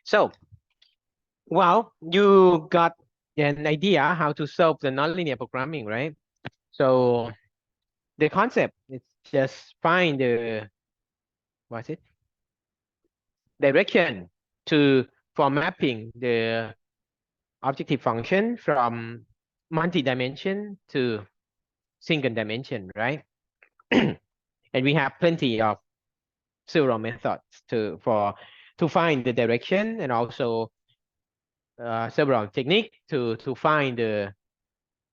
So, well, you got an idea how to solve the nonlinear programming, right? So the concept is just find the what's it direction to for mapping the objective function from multi-dimension to single dimension, right? And we have plenty of several methods to find the direction, and also several techniques to find the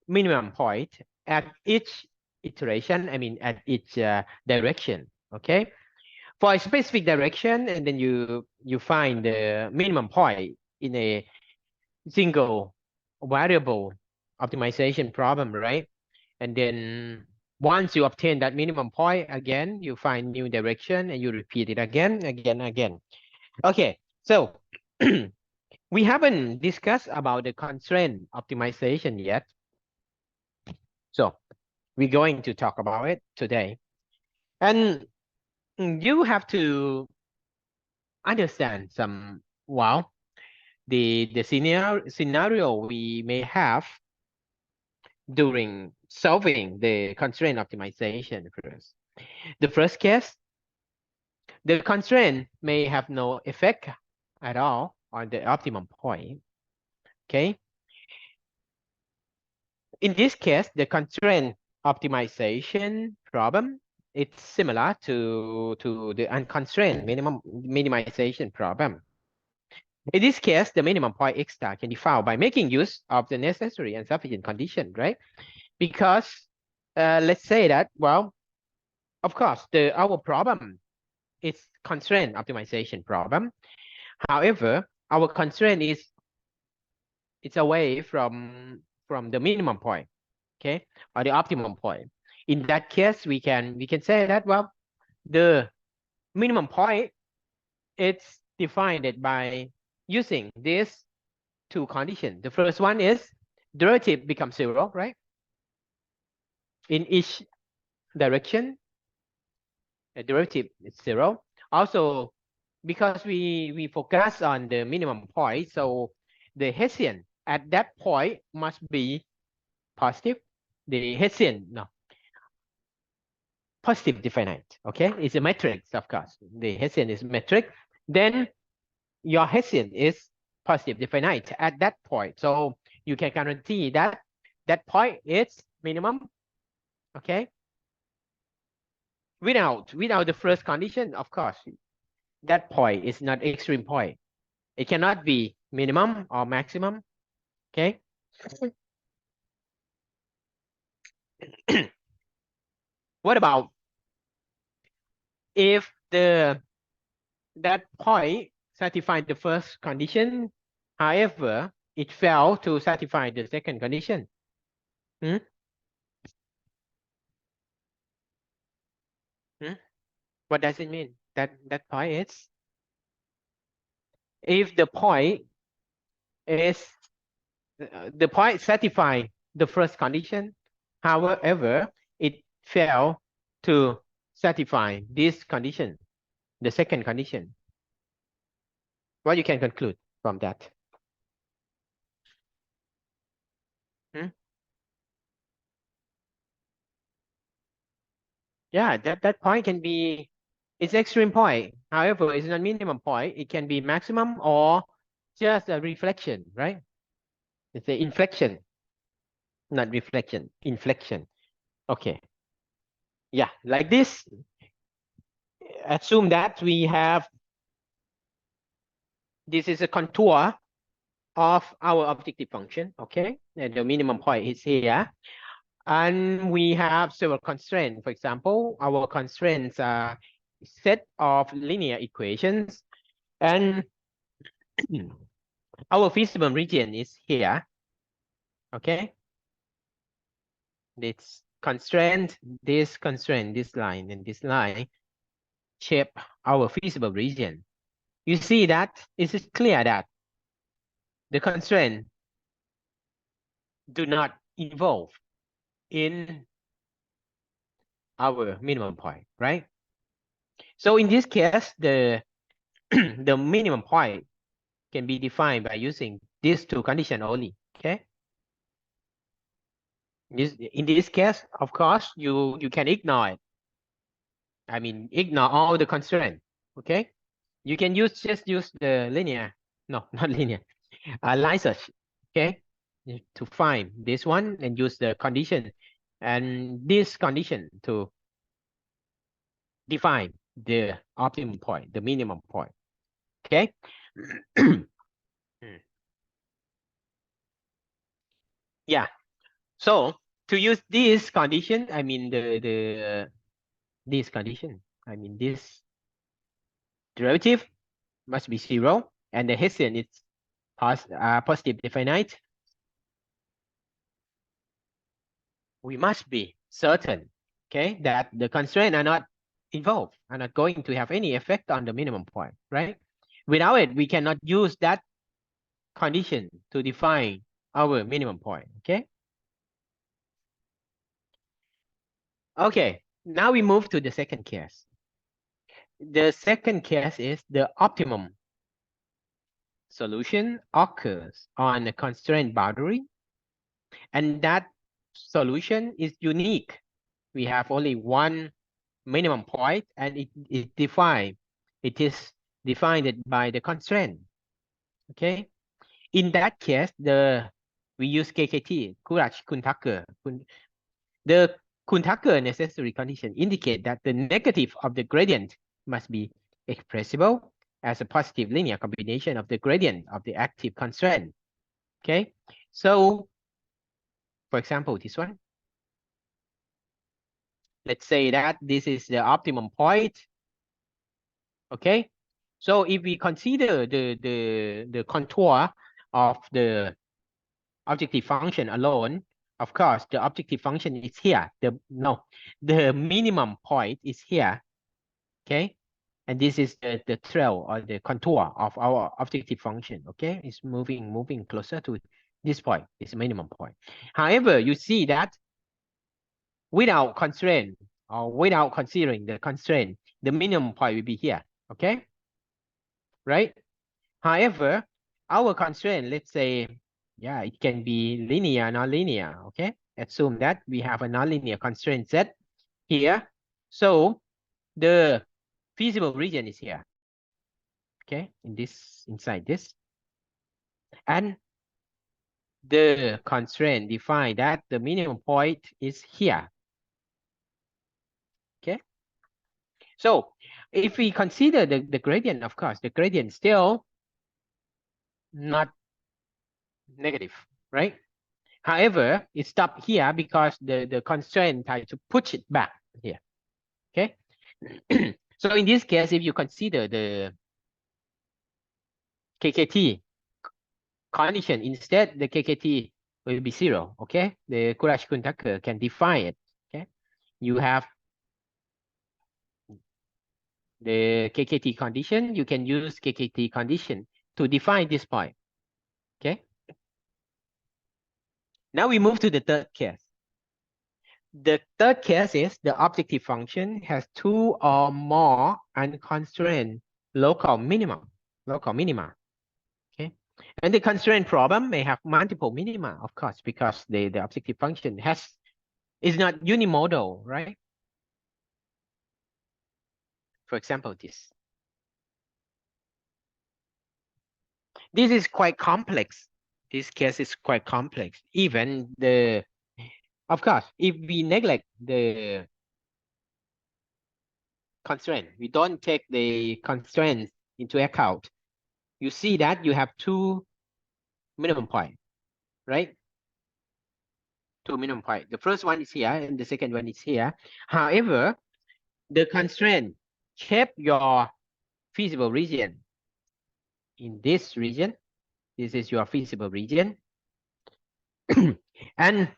minimum point at each iteration. I mean, at each direction. Okay, for a specific direction, and then you find the minimum point in a single variable optimization problem, right? And then once you obtain that minimum point again, you find new direction and you repeat it again. Okay, so we haven't discussed about the constraint optimization yet. So we're going to talk about it today. And you have to understand some, well, the scenario we may have during solving the constraint optimization first. The first case, the constraint may have no effect at all on the optimum point. Okay. In this case, the constraint optimization problem, it's similar to the unconstrained minimization problem. In this case, the minimum point x star can be found by making use of the necessary and sufficient condition, right? Because let's say that, well, of course, our problem is constraint optimization problem. However, our constraint is it's away from the minimum point, okay, or the optimum point. In that case, we can say that, well, the minimum point it's defined by using these two conditions. The first one is derivative becomes zero, right? In each direction, the derivative is zero. Also, because we focus on the minimum point, so the Hessian at that point must be positive. The Hessian, no, positive definite, okay? It's a matrix, of course. The Hessian is metric. Then your Hessian is positive definite at that point. So you can guarantee that that point is minimum, okay? Without the first condition, of course, that point is not extreme point. It cannot be minimum or maximum, okay? What about if that point satisfied the first condition, however, it failed to satisfy the second condition? Hmm? Hmm? What does it mean? That point is, if the point is the point satisfy the first condition, however, it failed to satisfy this condition, the second condition. What you can conclude from that? Hmm? Yeah, that point can be, it's extreme point. However, it's not minimum point. It can be maximum or just a reflection, right? It's an inflection, not reflection, inflection. Okay. Yeah, like this. Assume that we have, this is a contour of our objective function, okay? And the minimum point is here. And we have several constraints. For example, our constraints are set of linear equations, and our feasible region is here, okay? This constraint, this line, and this line shape our feasible region. You see that it is clear that the constraint do not involve in our minimum point, right? So in this case, the minimum point can be defined by using these two conditions only. Okay. In this case, of course, you can ignore it. I mean, ignore all the constraints. Okay. You can just use the linear, no, not linear, line search. Okay. To find this one and use the condition and this condition to define the optimum point, the minimum point. Okay. Yeah. So to use this condition, I mean this condition, I mean this derivative must be 0 and the Hessian is positive definite. We must be certain, okay, that the constraints are not involved, are not going to have any effect on the minimum point, right? Without it, we cannot use that condition to define our minimum point, okay? Okay, now we move to the second case. The second case is the optimum solution occurs on a constraint boundary, and that solution is unique. We have only one minimum point, and it is defined by the constraint. Okay. In that case, we use KKT, Courage-Kuhn-Tucker. The Kuhn-Tucker necessary condition indicate that the negative of the gradient must be expressible as a positive linear combination of the gradient of the active constraint. Okay. So, for example, this one. Let's say that this is the optimum point. Okay. So if we consider the contour of the objective function alone, of course, the objective function is here. The minimum point is here. Okay. And this is the trail or the contour of our objective function. Okay. It's moving closer to this point. It's a minimum point. However, you see that without constraint or without considering the constraint, the minimum point will be here. Okay. Right. However, our constraint, let's say, yeah, it can be linear, nonlinear. Okay. Assume that we have a nonlinear constraint set here. So the feasible region is here. Okay. Inside this. And the constraint define that the minimum point is here. Okay. So if we consider the gradient, of course, the gradient still not negative, right? However, it stopped here because the constraint tried to push it back here. Okay. So in this case, if you consider the KKT condition, instead the KKT will be 0. Okay. The Courage-Kuhn-Tucker can define it. Okay. You have the KKT condition. You can use KKT condition to define this point. Okay. Now we move to the third case. The third case is the objective function has 2 or more unconstrained local minima. Okay. And the constraint problem may have multiple minima, of course, because the objective function is not unimodal, right? For example, this is quite complex. This case is quite complex. Even of course, if we neglect the constraint, we don't take the constraints into account, you see that you have 2 minimum point, right? 2 minimum point. The first one is here and the second one is here. However, the constraint shape your feasible region. In this region, this is your feasible region. And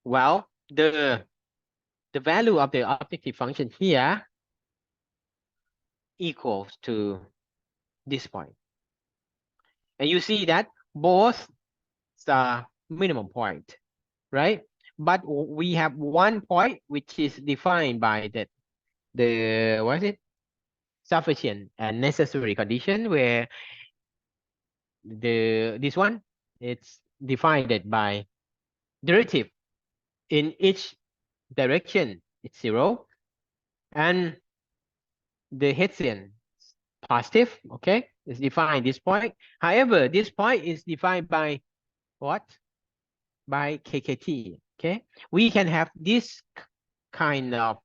well, the value of the objective function here equals to this point. And you see that both are minimum point, right? But we have one point which is defined by the the what is it? Sufficient and necessary condition where this one it's divided by derivative in each direction, it's 0, and the Hessian positive, okay, is defined this point. However, this point is defined by what? By KKT, okay? We can have this kind of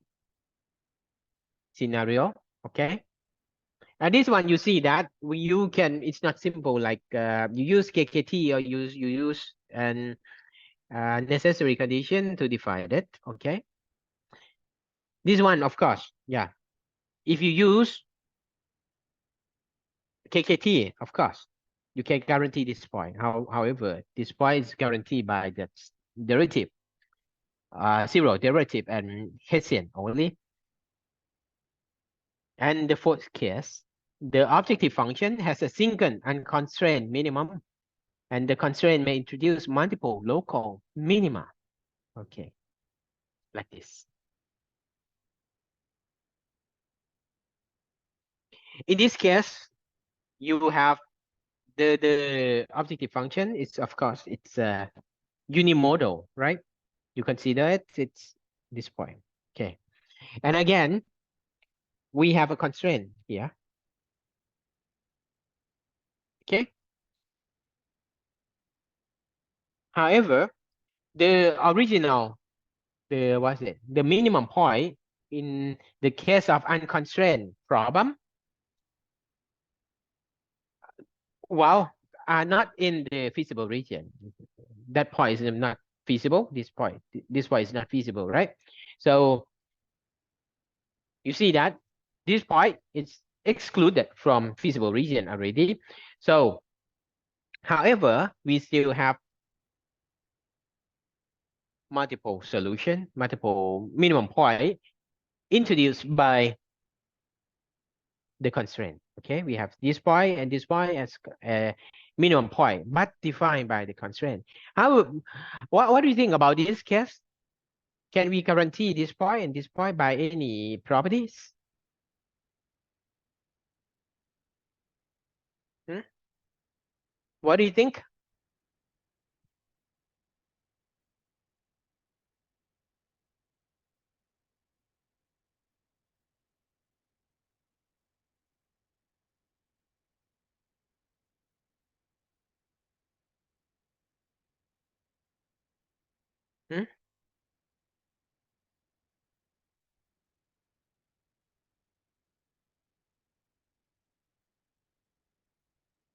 scenario, okay? And this one, you see that you can, it's not simple like you use KKT or you use an necessary condition to define it, okay? This one, of course, yeah. If you use KKT, of course, you can guarantee this point. However, this point is guaranteed by the derivative, 0 derivative and Hessian only. And the fourth case, the objective function has a single unconstrained minimum, and the constraint may introduce multiple local minima. Okay, like this. In this case, you have the objective function is, of course, it's a unimodal, right? You consider it, it's this point. Okay. And again, we have a constraint here. Okay. However, the original, what's it? The minimum point in the case of unconstrained problem, well, are not in the feasible region. That point is not feasible. This point is not feasible, right? So you see that this point is excluded from feasible region already. So, however, we still have multiple solution, multiple minimum point introduced by the constraint. Okay, we have this point and this point as a minimum point, but defined by the constraint. What do you think about this case? Can we guarantee this point and this point by any properties? What do you think?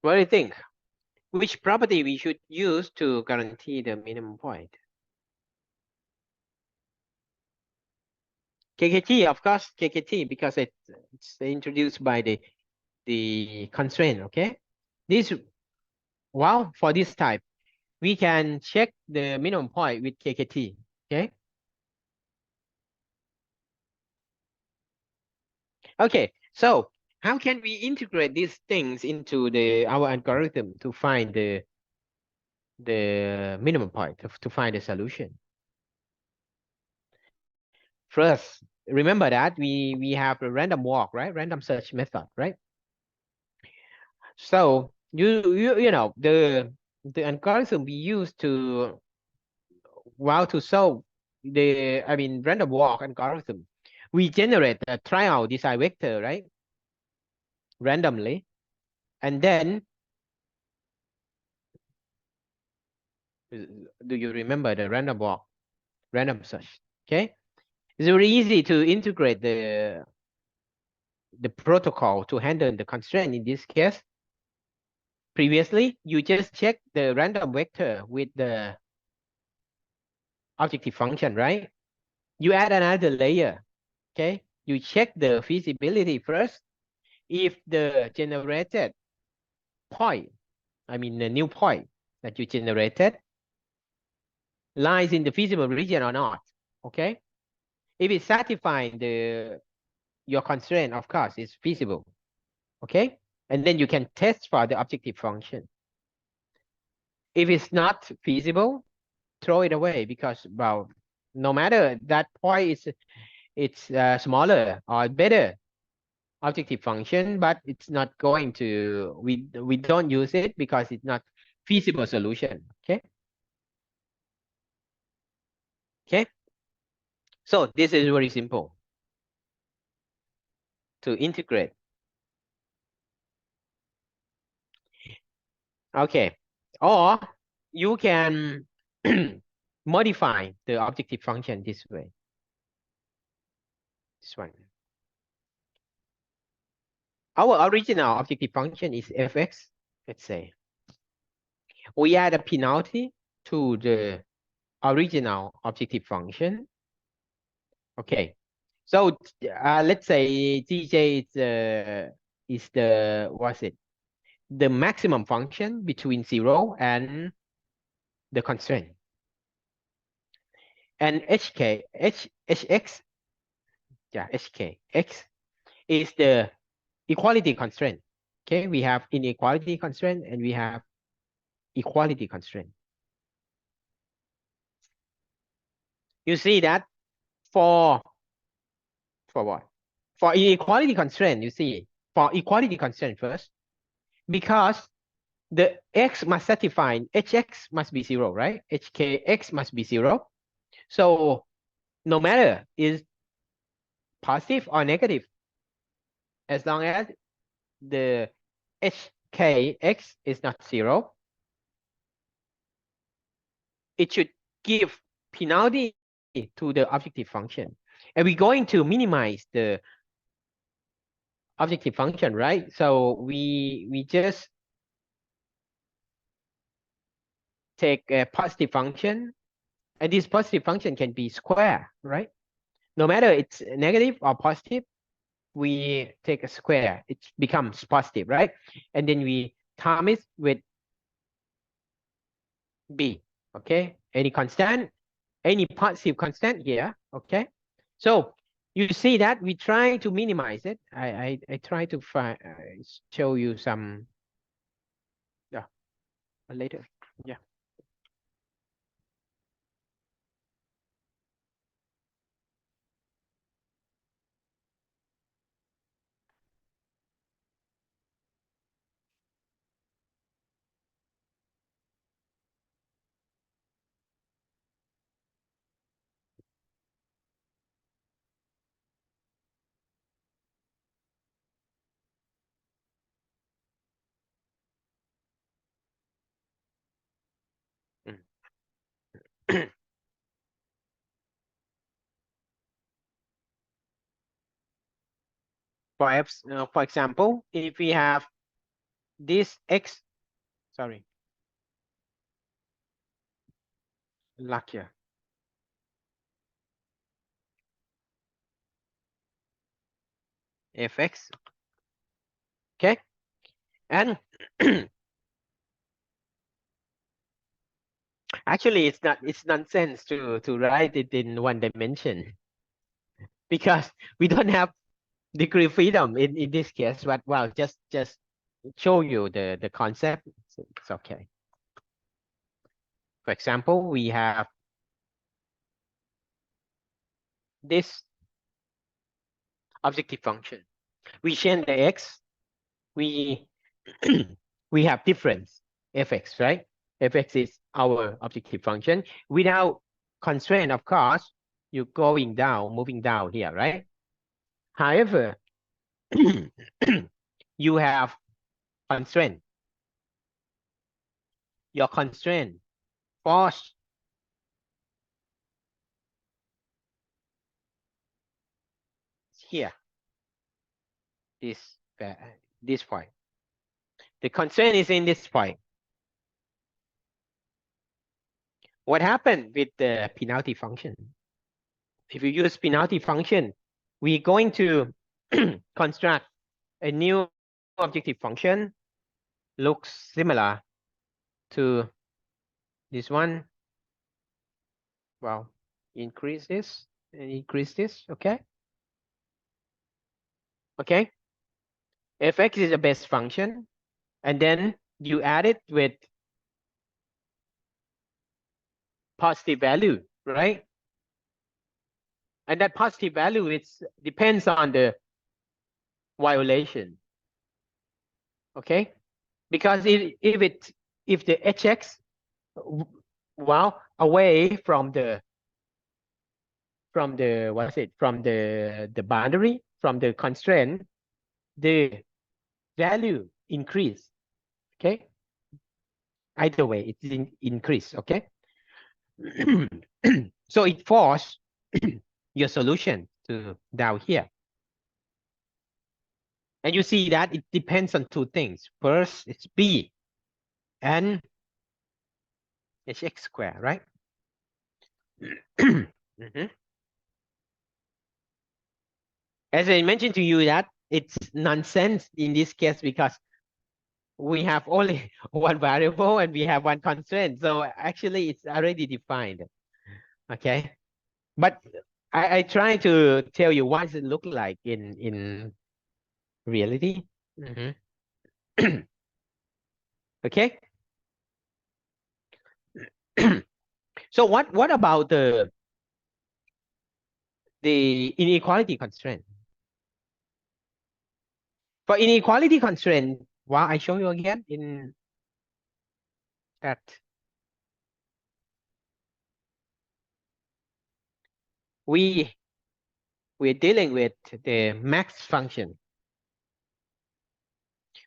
What do you think? Which property we should use to guarantee the minimum point? KKT, of course, KKT, because it's introduced by the constraint, okay? This, well, for this type, we can check the minimum point with KKT, okay? Okay, so how can we integrate these things into our algorithm to find the minimum point, to find the solution? First, remember that we have a random walk, right? Random search method, right? So you know the algorithm we use to solve the random walk algorithm. We generate a trial design vector, right? Randomly, and then do you remember the random walk, random search? Okay, it's very easy to integrate the protocol to handle the constraint in this case. Previously, you just check the random vector with the objective function, right? You add another layer, okay? You check the feasibility first. If the generated point, the new point that you generated lies in the feasible region or not, okay? If it's satisfying your constraint, of course, it's feasible, okay? And then you can test for the objective function. If it's not feasible, throw it away because, well, no matter that point it's smaller or better objective function, but it's not going to, we don't use it because it's not feasible solution. Okay. Okay. So this is very simple to integrate. Okay. Or you can modify the objective function this way. This one. Our original objective function is fx, let's say. We add a penalty to the original objective function. Okay. So let's say Gj is the, what's it? The maximum function between 0 and the constraint. And hx, yeah, x is the equality constraint. Okay, we have inequality constraint and we have equality constraint. You see that for what? For inequality constraint, you see, for equality constraint first, because the x must satisfy, hx must be 0, right? Hkx must be 0. So no matter is positive or negative, as long as the hkx is not 0, it should give penalty to the objective function. And we're going to minimize the objective function, right? So we just take a positive function, and this positive function can be square, right? No matter it's negative or positive, we take a square, it becomes positive, right? And then we time it with b, okay? Any constant, any positive constant here, okay? So you see that we try to minimize it. I try to find, show you some, yeah, later, yeah. Perhaps, for example, if we have this x, sorry, luckier, fx, okay, and actually it's nonsense to write it in one dimension because we don't have degree freedom in this case, but well, just show you the concept. It's okay. For example, we have this objective function. We change the x, we we have difference fx, right? Fx is our objective function. Without constraint, of course, you're going down, moving down here, right? However, you have constraint. Your constraint force here, this point. The constraint is in this point. What happened with the penalty function? If you use penalty function, we're going to construct a new objective function, looks similar to this one. Well, increase this and increase this, okay? Okay. Fx is a base function, and then you add it with positive value, right? And that positive value, it's depends on the violation. Okay, because if the hx well away from the what's it from the boundary, from the constraint, the value increase. Okay, either way it's increase. Okay. So it force your solution to down here. And you see that it depends on two things. First, it's b and hx square, right? As I mentioned to you that it's nonsense in this case because we have only one variable and we have one constraint. So actually it's already defined. Okay. But I try to tell you what it look like in reality. Okay. So what about the inequality constraint? For inequality constraint, well, I show you again in that we're dealing with the max function.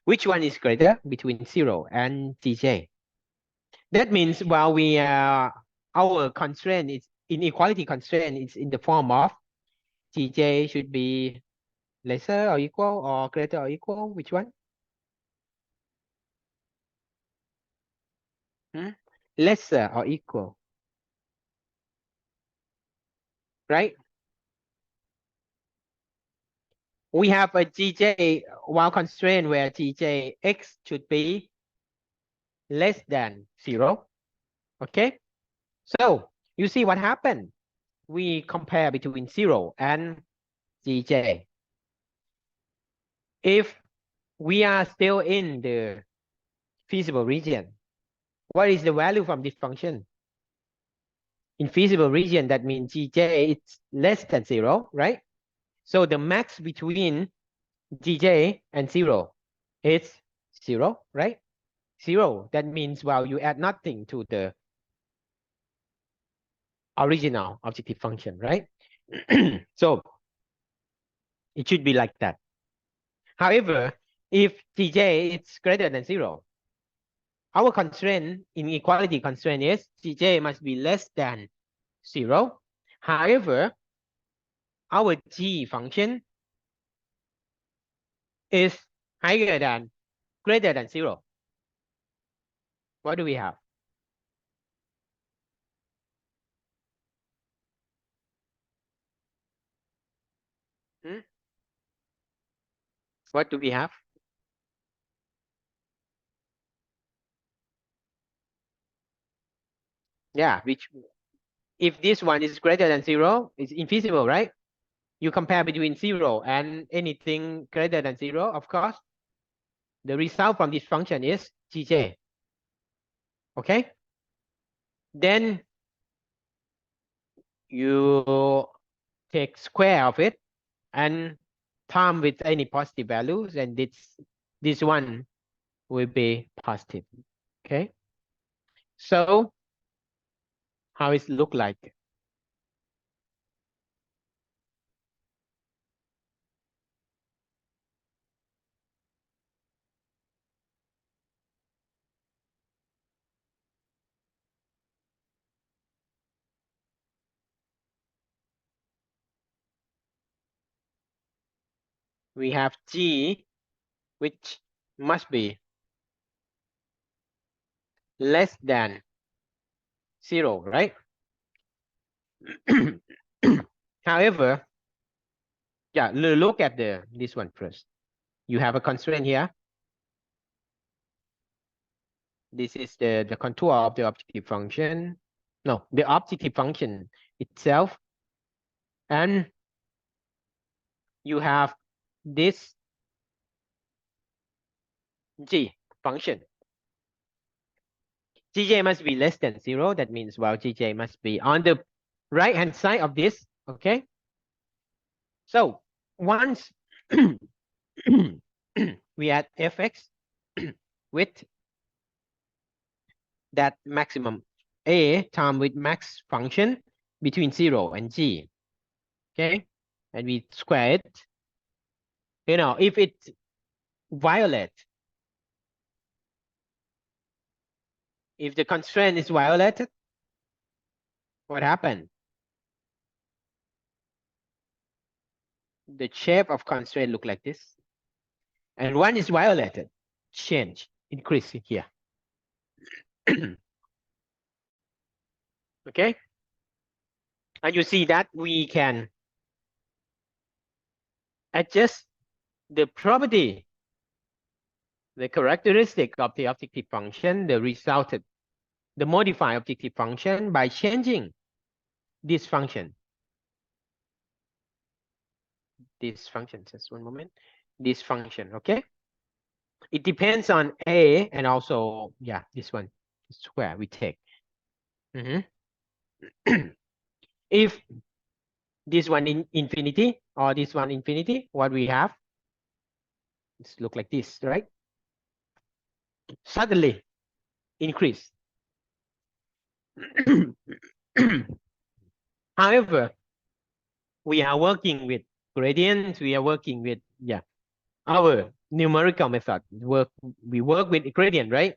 Which one is greater between 0 and Tj? That means while we our constraint is inequality constraint is in the form of Tj should be lesser or equal or greater or equal. Which one? Lesser or equal, right? We have a Tj while constraint where Tj x should be less than 0. Okay, so you see what happened. We compare between 0 and Tj. If we are still in the feasible region, what is the value from this function? In feasible region, that means Tj it's less than 0, right? So the max between Tj and 0 is 0, right? 0, that means, well, you add nothing to the original objective function, right? So it should be like that. However, if Tj is greater than 0, our constraint, inequality constraint, is Tj must be less than 0. However, our g function is higher than, greater than 0. What do we have? What do we have? Yeah, which if this one is greater than 0, it's infeasible, right? You compare between 0 and anything greater than 0, of course, the result from this function is Tj. Okay? Then you take square of it and time with any positive values, and this one will be positive. Okay? So how it look like? We have G, which must be less than 0, right? However, yeah, look at this one first. You have a constraint here. This is the contour of the objective function. No, the objective function itself. And you have this g function. Gj must be less than 0. That means, well, Gj must be on the right hand side of this. Okay. So once we add fx with that maximum a time with max function between 0 and g, okay, and we square it, you know, if it's violet, if the constraint is violated, what happened? The shape of constraint look like this, and one is violated, change, increase here. Okay, and you see that we can adjust the property, the characteristic of the objective function, the resulted, the modified objective function by changing this function. This function, just one moment. This function, okay? It depends on a and also, yeah, this one, square we take. If this one in infinity or this one infinity, what we have? It's look like this, right? Suddenly increase. However, we are working with gradients. We are working with, yeah, our numerical method. We work with gradient, right?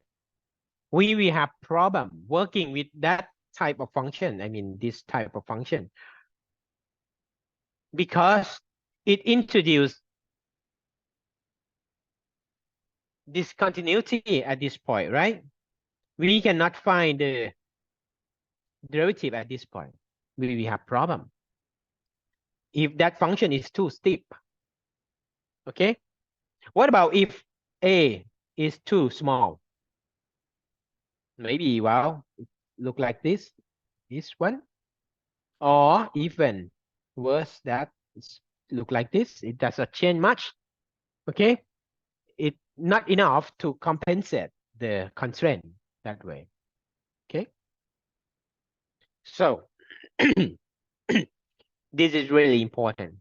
We have problem working with that type of function. I mean, this type of function, because it introduced discontinuity at this point, right? We cannot find the derivative at this point. We have problem if that function is too steep. Okay, what about if a is too small? Maybe, well, it look like this one, or even worse, that look like this. It doesn't change much. Okay, it's not enough to compensate the constraint that way. Okay, so this is really important.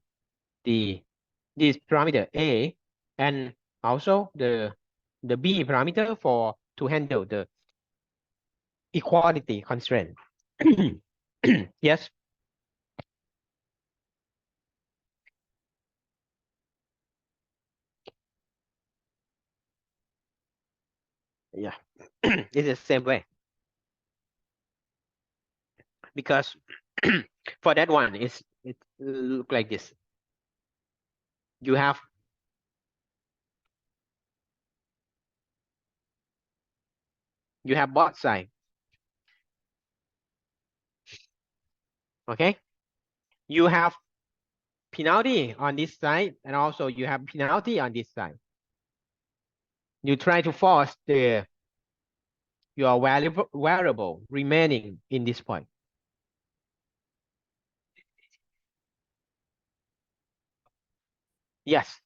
This parameter a and also the b parameter for to handle the equality constraint. Yes. Yeah. It's the same way, because for that one it look like this. You have both sides. Okay, you have penalty on this side and also you have penalty on this side. You try to force your variable remaining in this point. Yes.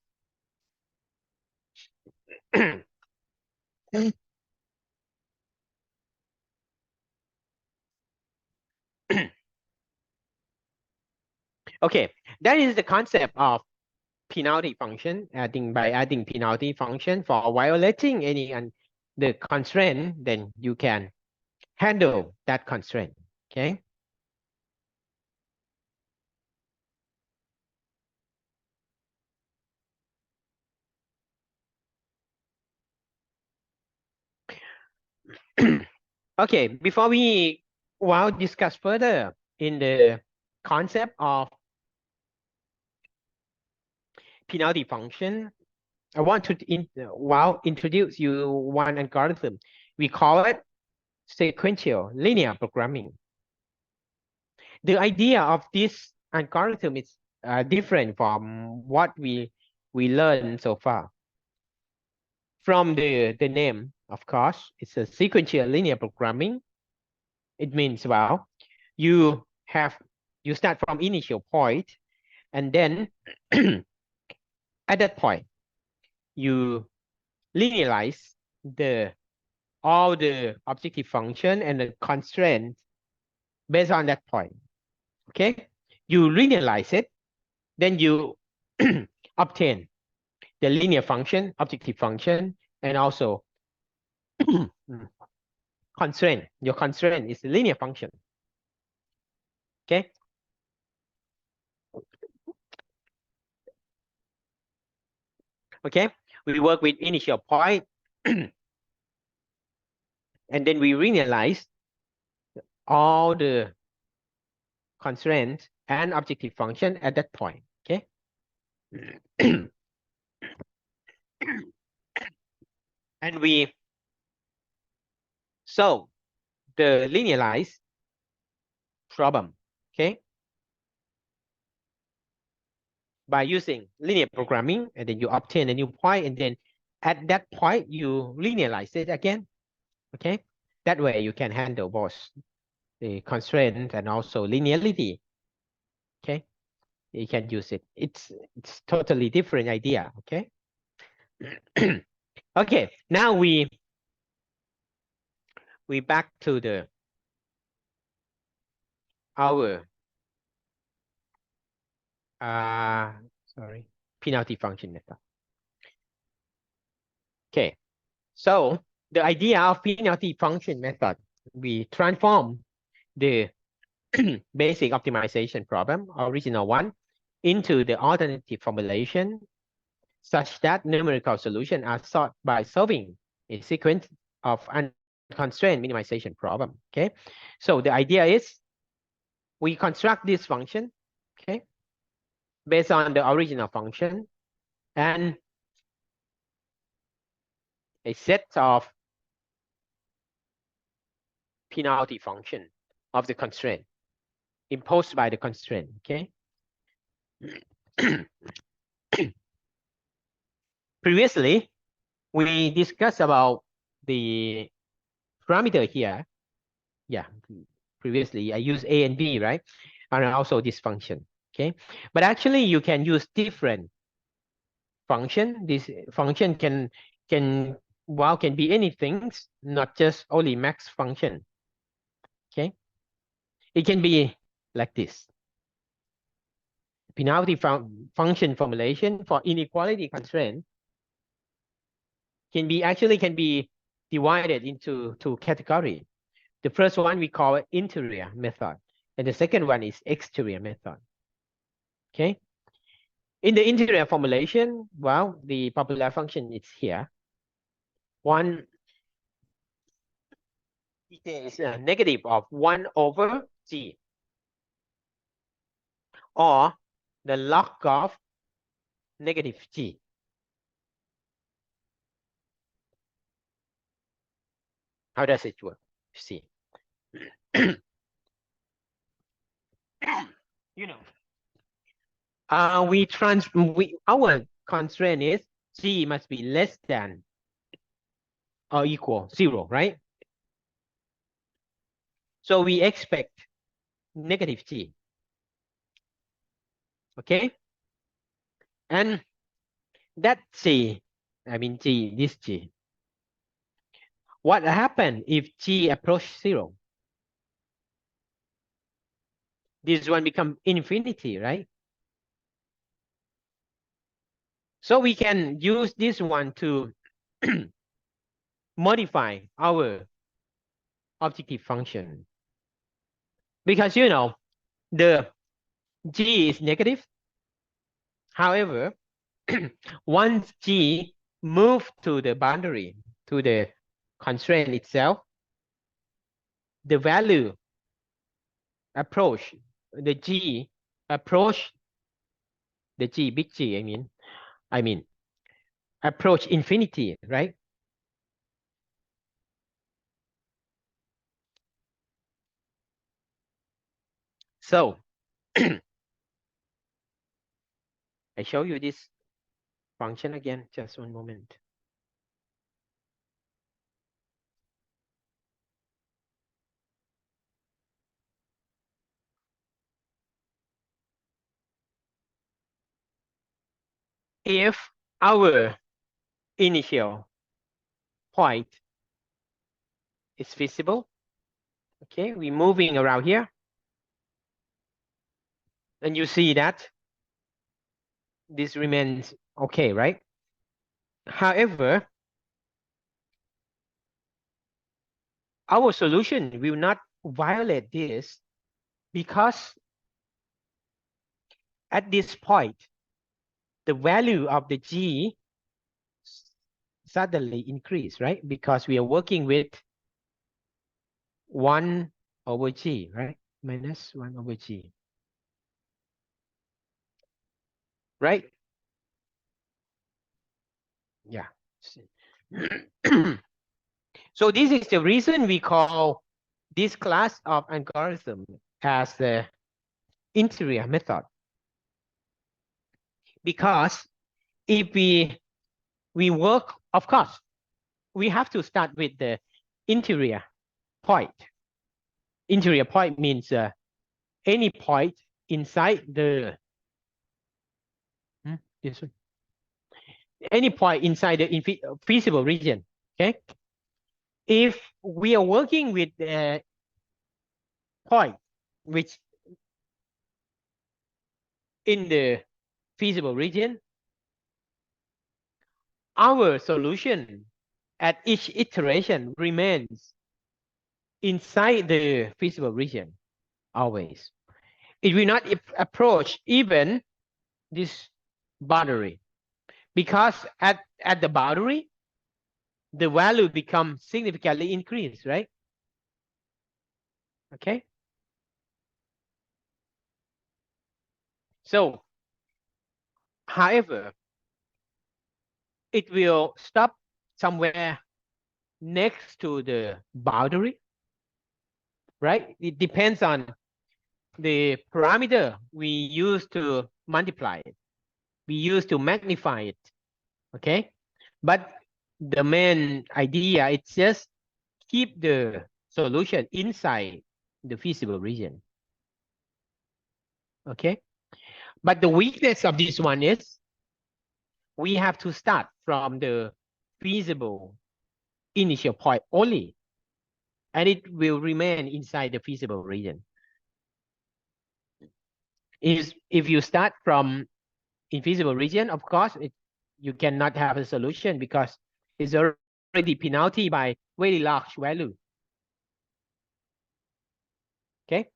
Okay, that is the concept of penalty function. By adding penalty function for violating any the constraint, then you can handle that constraint. Okay. Okay, before we discuss further in the concept of penalty function, I want to introduce you one algorithm. We call it sequential linear programming. The idea of this algorithm is different from what we learned so far. From the name, of course, it's a sequential linear programming. It means, well, you start from initial point, and then at that point, you linearize all the objective function and the constraints based on that point. Okay, you linearize it, then you obtain the linear function, objective function, and also constraint. Your constraint is the linear function. Okay. Okay. We work with initial point, and then we linearize all the constraints and objective function at that point. Okay. And we solve the linearized problem. Okay. By using linear programming, and then you obtain a new point, and then at that point you linearize it again. Okay. That way you can handle both the constraint and also linearity. Okay. You can use it. It's totally different idea. Okay. Okay. Now we back to the our sorry, penalty function method. Okay. So the idea of penalty function method, we transform the basic optimization problem, original one, into the alternative formulation such that numerical solutions are sought by solving a sequence of unconstrained minimization problem. Okay. So the idea is we construct this function, okay, based on the original function and a set of penalty function of the constraint imposed by the constraint. Okay. Previously, we discussed about the parameter here. Yeah, previously I used A and B, right? And also this function. Okay, but actually you can use different function. This function can be anything, not just only max function. Okay, it can be like this. Penalty function formulation for inequality constraint can be divided into two categories. The first one we call it interior method, and the second one is exterior method. Okay. In the interior formulation, well, the popular function is here. One is a negative of 1 over g, or the log of negative g. How does it work? See, you know, our constraint is g must be less than or equal 0, right? So we expect negative g. Okay, and that g, I mean g, this g. What happens if g approach 0? This one become infinity, right? So we can use this one to modify our objective function. Because, you know, the g is negative. However, once g move to the boundary, to the constraint itself, the value approach, the g approach, the g, big G, I mean, approach infinity, right? So I show you this function again, just one moment. If our initial point is visible, okay, we're moving around here, and you see that this remains okay, right? However, our solution will not violate this because at this point, the value of the G suddenly increase, right? Because we are working with 1 over G, right? Minus 1 over G. Right? Yeah. So this is the reason we call this class of algorithm as the interior method. Because if we work, of course, we have to start with the interior point. Interior point means any point inside the this one. Any point inside the feasible region. Okay. If we are working with a point which in the feasible region, our solution at each iteration remains inside the feasible region always. It will not approach even this boundary because at the boundary, the value becomes significantly increased, right? Okay. So, however, it will stop somewhere next to the boundary, right? It depends on the parameter we use to multiply it. We use to magnify it, okay? But the main idea is just keep the solution inside the feasible region, okay? But the weakness of this one is we have to start from the feasible initial point only, and it will remain inside the feasible region. If you start from infeasible region, of course, you cannot have a solution because it's already penalty by very large value. Okay.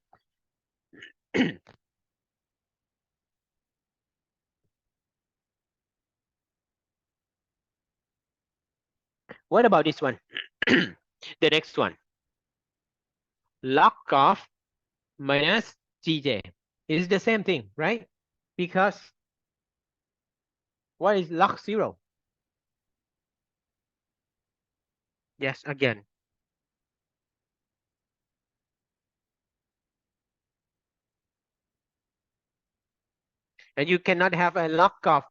What about this one? The next one. Log of minus GJ is the same thing, right? Because what is log 0? Yes, again. And you cannot have a log of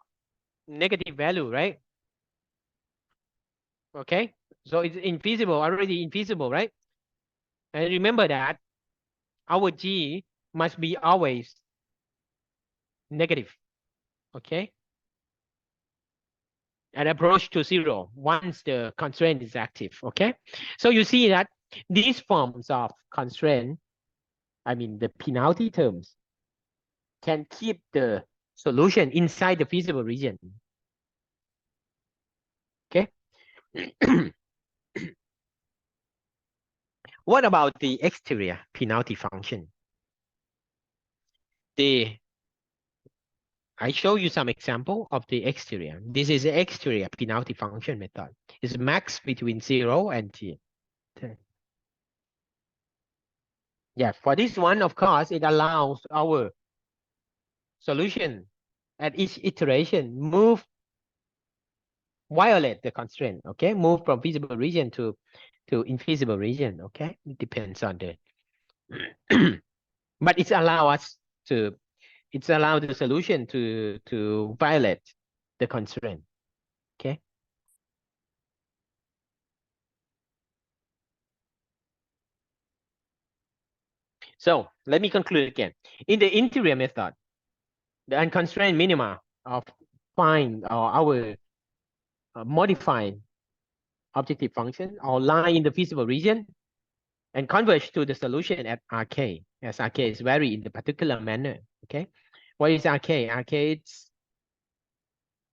negative value, right? Okay. So it's infeasible, already infeasible, right? And remember that our G must be always negative. Okay. And approach to 0 once the constraint is active. Okay. So you see that these forms of constraint, I mean the penalty terms, can keep the solution inside the feasible region. Okay. What about the exterior penalty function? I show you some example of the exterior. This is the exterior penalty function method. It's max between 0 and t. Yeah, for this one, of course, it allows our solution at each iteration violate the constraint, okay? Move from feasible region to infeasible region, okay? It depends on the, but it's allow the solution to violate the constraint, okay? So let me conclude again. In the interior method, the unconstrained minima of find or our modified objective function or lie in the feasible region and converge to the solution at RK, as RK is vary in the particular manner. Okay, what is RK? RK is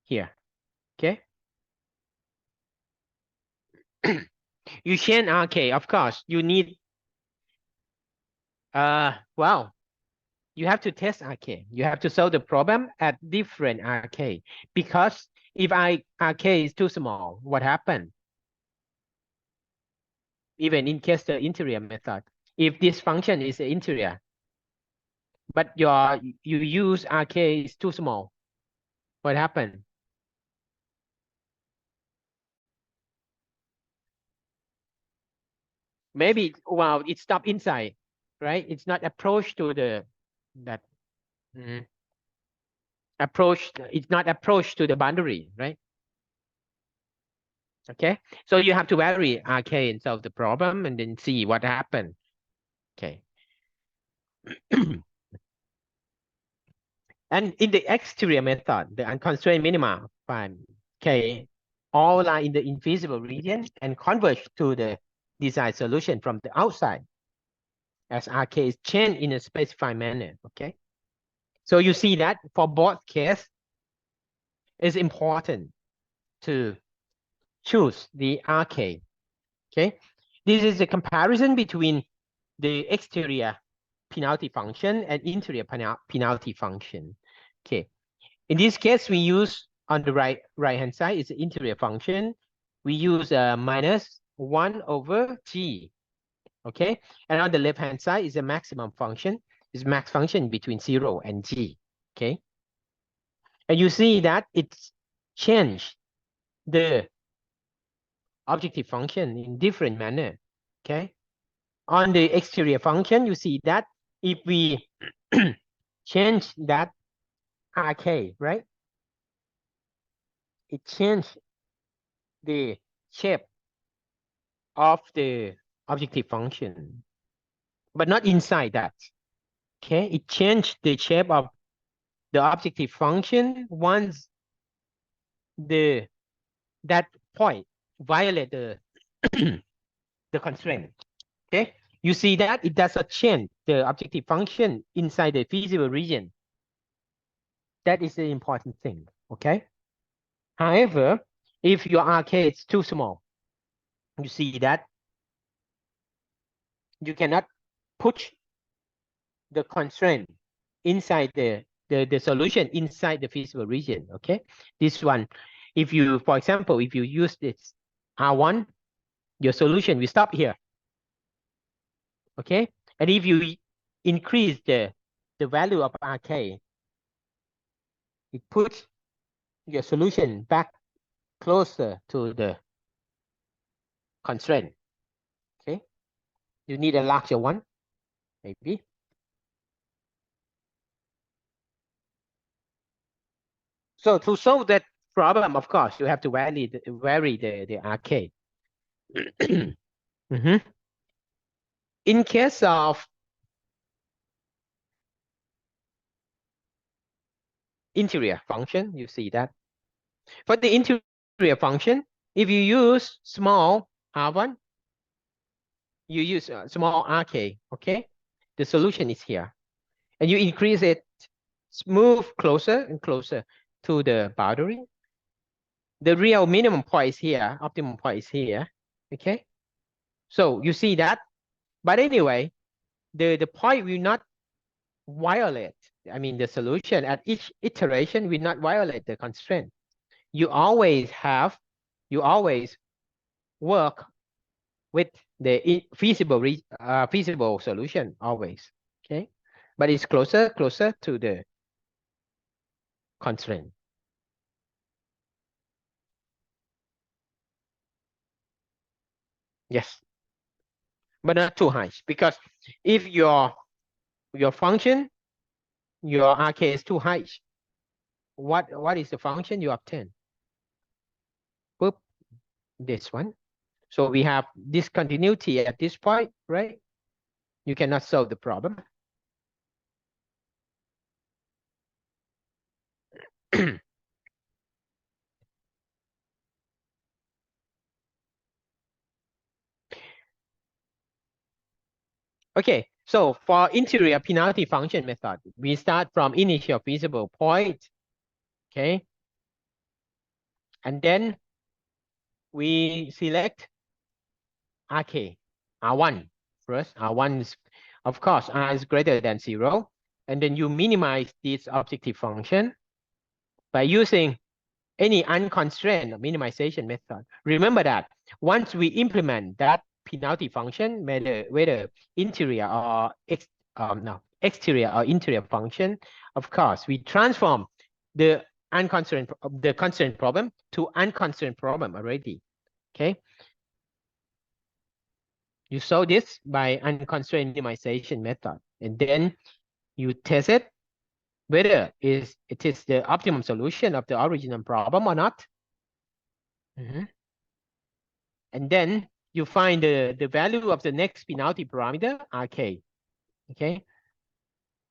here. Okay. You change RK, of course, you need, well, you have to test RK. You have to solve the problem at different RK, because if RK is too small, what happened? Even in case the interior method, if this function is the interior, but you use RK is too small, what happened? Maybe, well, it stopped inside, right? It's not approach to the that approach. It's not approach to the boundary, right? Okay, so you have to vary RK and solve the problem and then see what happened. Okay. And in the exterior method, the unconstrained minima find K all lie in the infeasible region and converge to the desired solution from the outside, as RK is changed in a specified manner. Okay. So you see that for both cases, it's important to choose the RK. Okay. This is a comparison between the exterior penalty function and interior penalty function. Okay. In this case, we use on the right hand side is the interior function. We use minus 1 over g. Okay. And on the left hand side is a maximum function. Is max function between 0 and g. Okay. And you see that it's changed the objective function in different manner. Okay. On the exterior function, you see that if we change that RK, right? It changed the shape of the objective function, but not inside that. Okay, it changed the shape of the objective function once that point violate the the constraint. Okay, you see that it does not change the objective function inside the feasible region. That is the important thing. Okay. However, if your RK is too small, you see that you cannot push the constraint inside the solution inside the feasible region. Okay, this one, if you, for example, if you use this R1, your solution will stop here. Okay, and if you increase the value of RK, it puts your solution back closer to the constraint. Okay, you need a larger one, maybe. So to solve that problem, of course, you have to vary the RK. In case of interior function, you see that. For the interior function, if you use small R1, you use small RK, okay? The solution is here. And you increase it, move closer and closer to the boundary. The real minimum point is here, optimum point is here, okay? So you see that. But anyway, the point will not violate, I mean, the solution at each iteration will not violate the constraint. You always work with the feasible solution always. Okay, but it's closer to the constraint. Yes, but not too high, because if your function, your RK is too high, what is the function you obtain? Boop, this one. So we have discontinuity at this point, right? You cannot solve the problem. Okay, so for interior penalty function method, we start from initial feasible point. Okay, And then we select RK, R1 first. R1 is, of course, R is greater than 0. And then you minimize this objective function by using any unconstrained minimization method. Remember that once we implement that penalty function, whether interior or exterior or interior function, of course, we transform the constraint problem to unconstrained problem already. Okay. You solve this by unconstrained minimization method, and then you test it whether it is the optimum solution of the original problem or not. And then you find the value of the next penalty parameter, RK. Okay.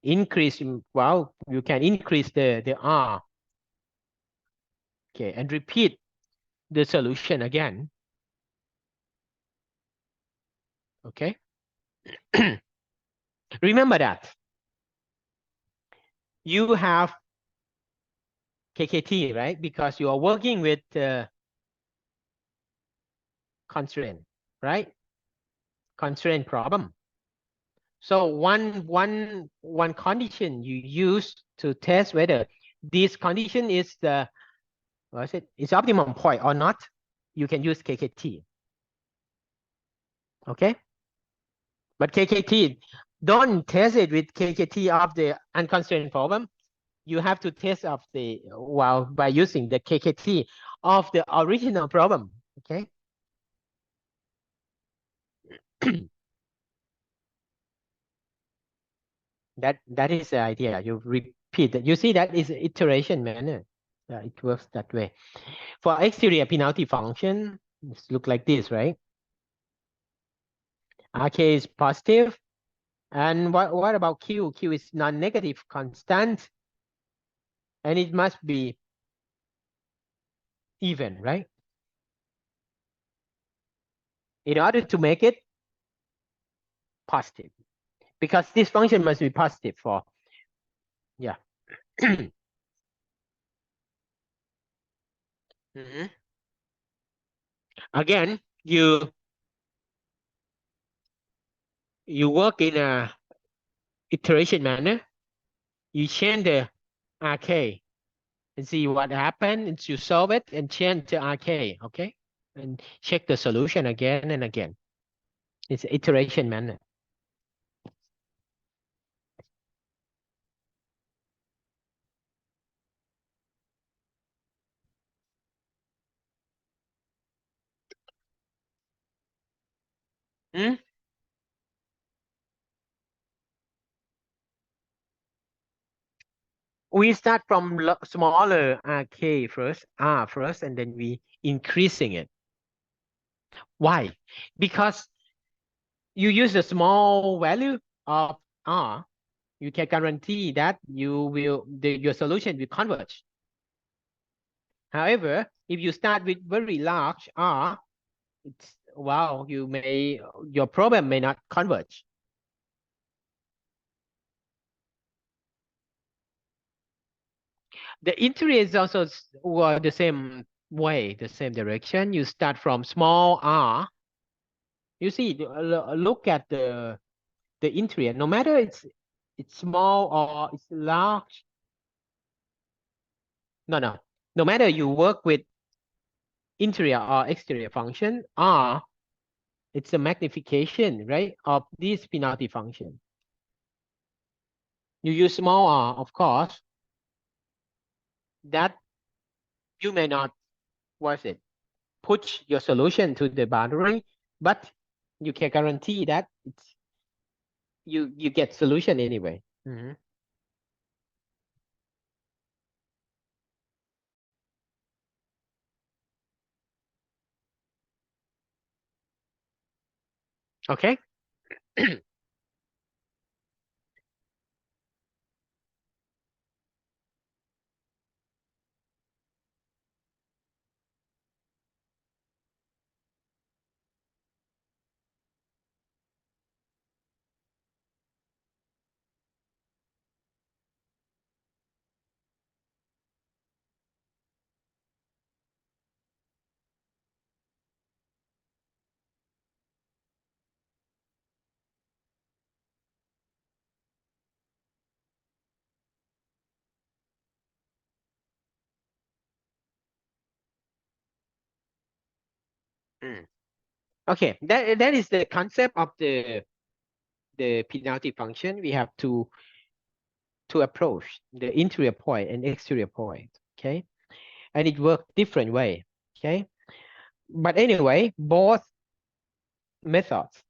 Increase, well, you can increase the R. Okay, and repeat the solution again. Okay. Remember that you have KKT, right? Because you are working with constraint, right? Constraint problem. So one condition you use to test whether this condition is the it's optimum point or not, you can use KKT. Okay. But KKT, don't test it with KKT of the unconstrained problem. You have to test of the, well, by using the KKT of the original problem. Okay. That is the idea. You repeat that. You see that is iteration manner. It works that way. For exterior penalty function, it look like this, right? RK is positive. And what about Q? Q is non-negative constant. And it must be even, right? In order to make it positive, because this function must be positive for, yeah. Again, you work in a iteration manner. You change the RK and see what happens. You solve it and change the RK, okay? And check the solution again and again. It's iteration manner. We start from smaller RK first, R first, and then we increasing it. Why? Because you use a small value of R, you can guarantee that your solution will converge. However, if you start with very large R, your problem may not converge. The interior is also the same way, the same direction. You start from small R. You see, look at the interior. No matter it's small or it's large. No matter you work with interior or exterior function, R, it's a magnification, right, of this penalty function. You use small r, of course, that you may not, push your solution to the boundary, but you can guarantee that you get solution anyway. Okay. Okay, that is the concept of the penalty function. We have to approach the interior point and exterior point. Okay, and it works different way. Okay, but anyway, both methods,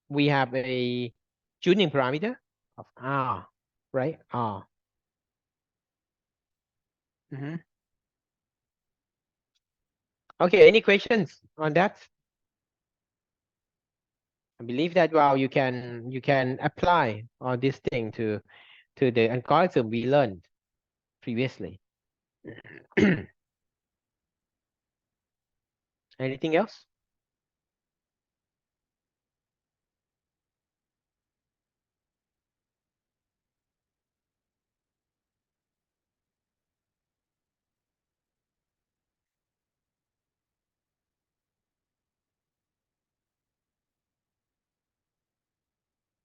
we have a tuning parameter of R, right? R. Okay, any questions on that? I believe that, well, you can apply all this thing to the algorithm we learned previously. Anything else?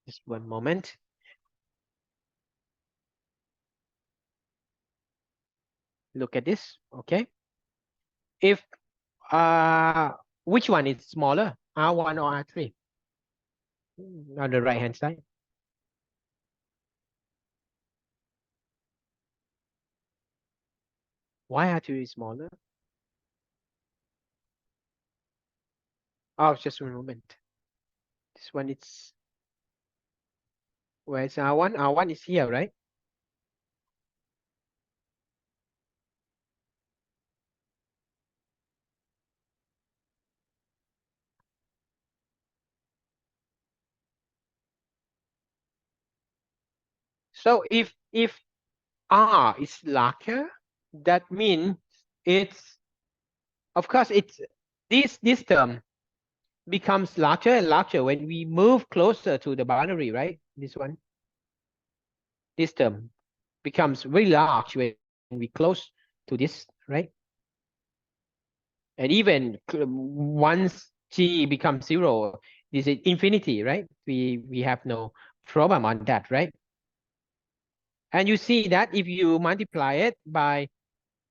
Just one moment. Look at this. Okay. If which one is smaller, R1 or R3? On the right hand side. Why R2 is smaller? Oh, just one moment. This one is, where's R1? R1 is here, right? So if R is larger, that means it's, of course, it's this term becomes larger and larger when we move closer to the boundary, right? This term becomes very large when we close to this, right? And even once G becomes 0, this is infinity, right? We have no problem on that, right? And you see that if you multiply it by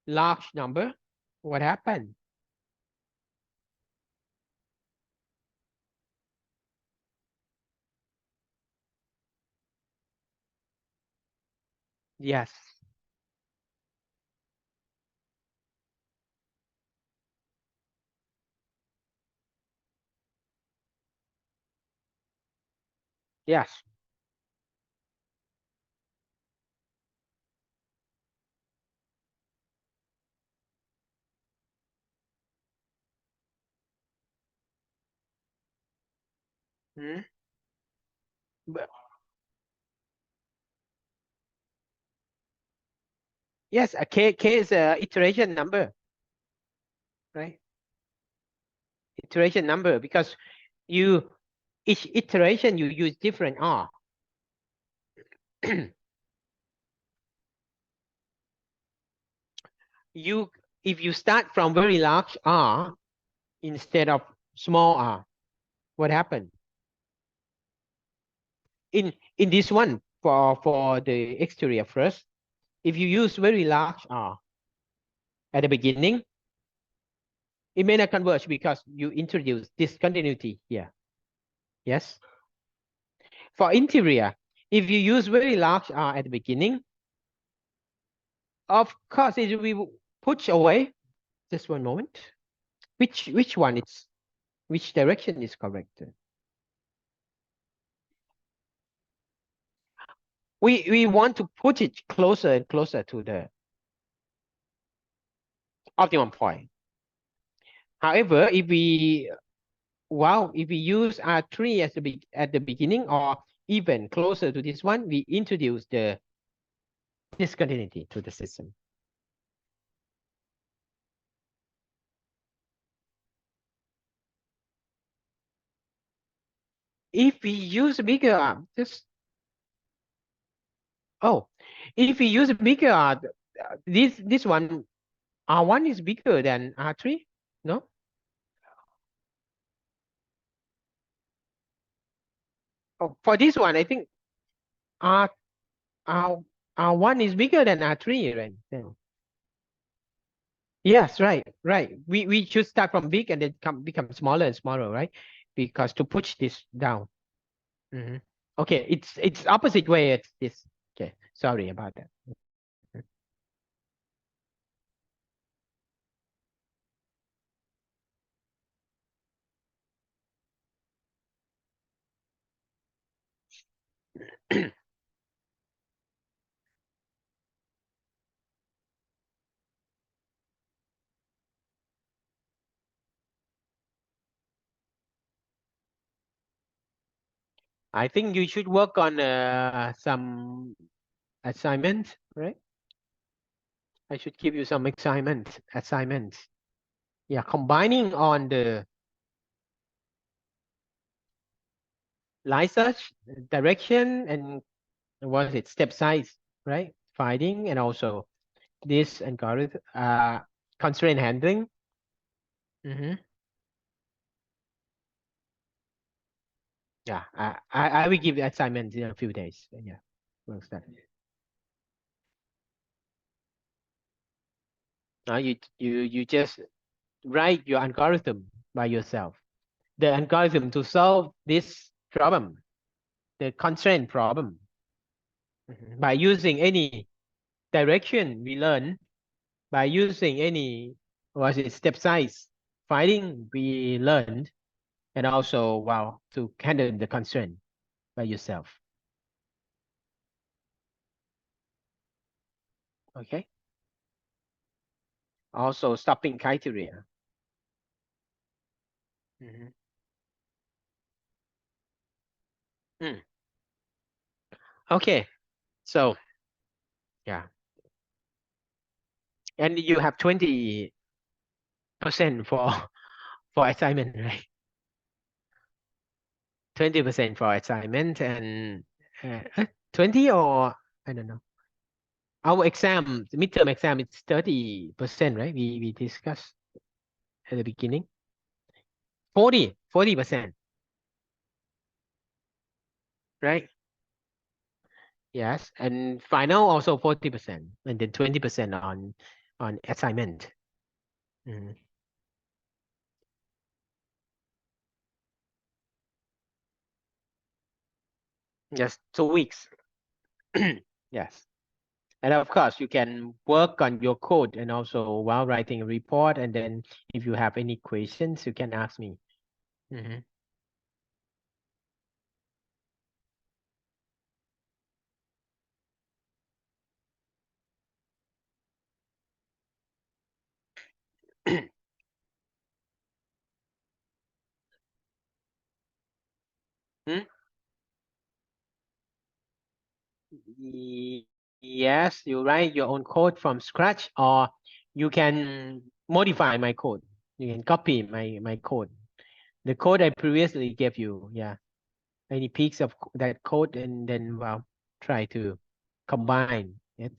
large number, what happens? Yes. Yes. Hmm? But- Yes, a K is a iteration number, right? Iteration number, because each iteration you use different R. If you start from very large R instead of small R, what happened? In this one, for the exterior first, if you use very large R at the beginning, it may not converge because you introduce discontinuity here. Yes. For interior, if you use very large R at the beginning, of course it will push away. Just one moment. Which one is, which direction is correct? We want to put it closer and closer to the optimum point. However, if we use R3 at the beginning, or even closer to this one, we introduce the discontinuity to the system. If we use bigger R, if we use bigger R, this one, R1 is bigger than R3, no? Oh, for this one, I think R R R1 is bigger than R3, right? Yes, right, right. We should start from big and then become smaller and smaller, right? Because to push this down. Mhm. Okay, it's opposite way. It's this. Okay, sorry about that. I think you should work on some assignments, right? I should give you some assignments. Yeah, combining on the line search, direction, and what is it, step size, right? Finding and also this algorithm, constraint handling. Mm-hmm. Yeah, I will give the assignment in a few days. Yeah, works that. Now you just write your algorithm by yourself. The algorithm to solve this problem, the constraint problem, by using any direction we learn, by using any was it step size finding we learned, and also wow to handle the constraint by yourself. Okay. Also stopping criteria. Mhm. Mm. Okay. So yeah, and you have 20% for for assignment, right? 20% for assignment and 20 or I don't know. Our exam, the midterm exam, it's 30%, right? We discussed at the beginning. 40%, right? Yes, and final also 40%, and then 20% on assignment. Mhm. Just 2 weeks. Yes. And of course, you can work on your code and also while writing a report. And then if you have any questions, you can ask me. Mhm. Hmm? Yes, you write your own code from scratch, or you can modify my code. You can copy my code. The code I previously gave you. Yeah. Any peaks of that code, and then well try to combine it.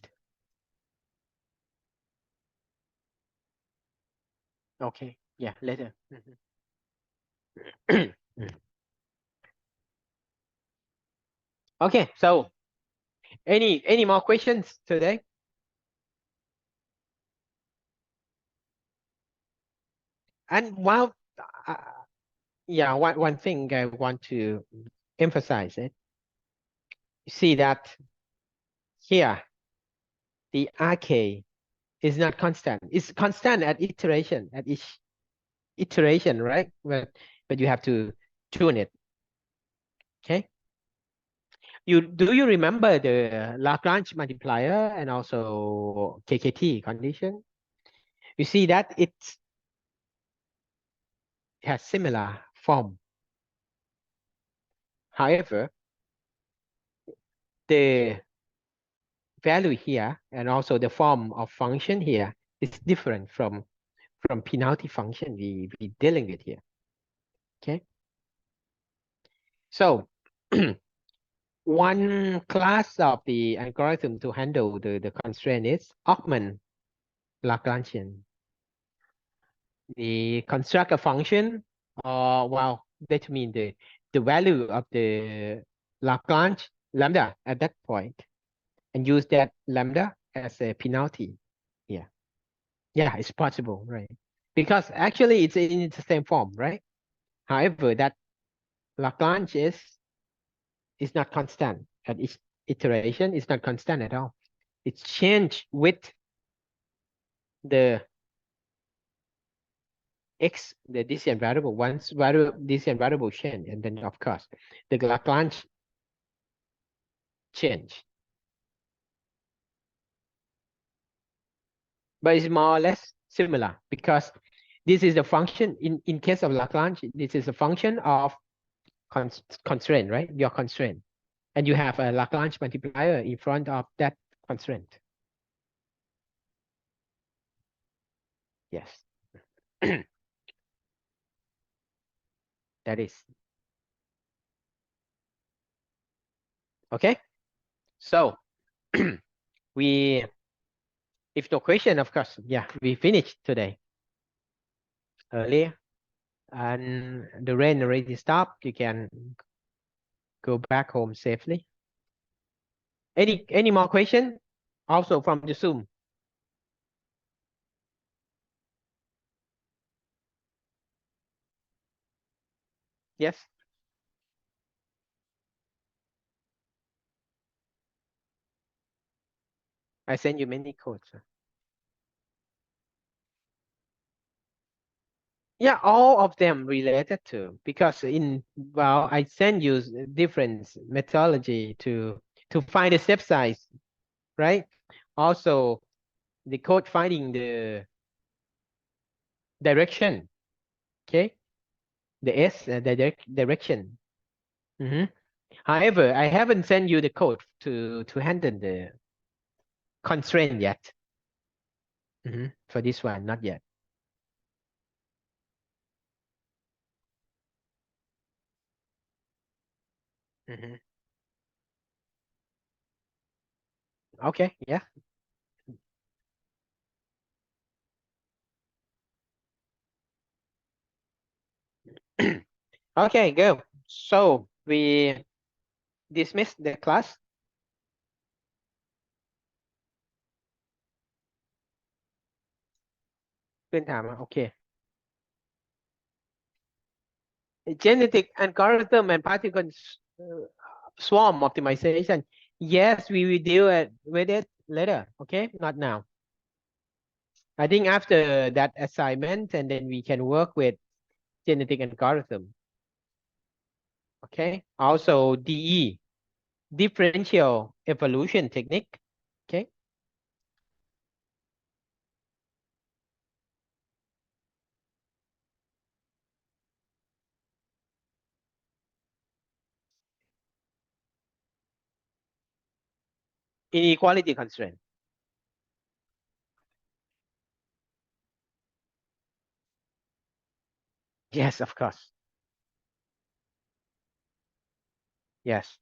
Okay, yeah, later. Okay, so any more questions today? And well, uh, yeah, one thing I want to emphasize it. See that here the RK is not constant. It's constant at iteration, at each iteration, right? But you have to tune it. Okay. Do you remember the Lagrange multiplier and also KKT condition? You see that it has similar form. However, the value here and also the form of function here is different from penalty function we dealing with here. Okay. So one class of the algorithm to handle the constraint is augment Lagrangian. The construct a function, well, that means the value of the Lagrange lambda at that point, and use that lambda as a penalty here. Yeah, it's possible, right? Because actually it's in the same form, right? However, that Lagrange is not constant at each iteration. It's not constant at all. It's changed with the x, the decision variable. Once variable decision variable change, and then of course the Lagrange change. But it's more or less similar because this is a function in case of Lagrange. This is a function of constraint, right? Your constraint, and you have a Lagrange multiplier in front of that constraint. Yes. That is okay. So we, if no question, of course, yeah, we finished today earlier, and the rain already stopped. You can go back home safely. Any more question? Also from the Zoom. Yes. I send you many codes. Yeah, all of them related to, because well, I send you different methodology to find the step size, right? Also, the code finding the direction, okay? The direction. However, I haven't sent you the code to handle the constraint yet. For this one, not yet. Okay, yeah. Okay, go. So we dismiss the class. Okay. Genetic algorithm and particle swarm optimization. Yes, we will deal with it later. Okay, not now. I think after that assignment, and then we can work with genetic algorithm. Okay. Also DE, differential evolution technique. Okay. Inequality constraint. Yes, of course. Yes.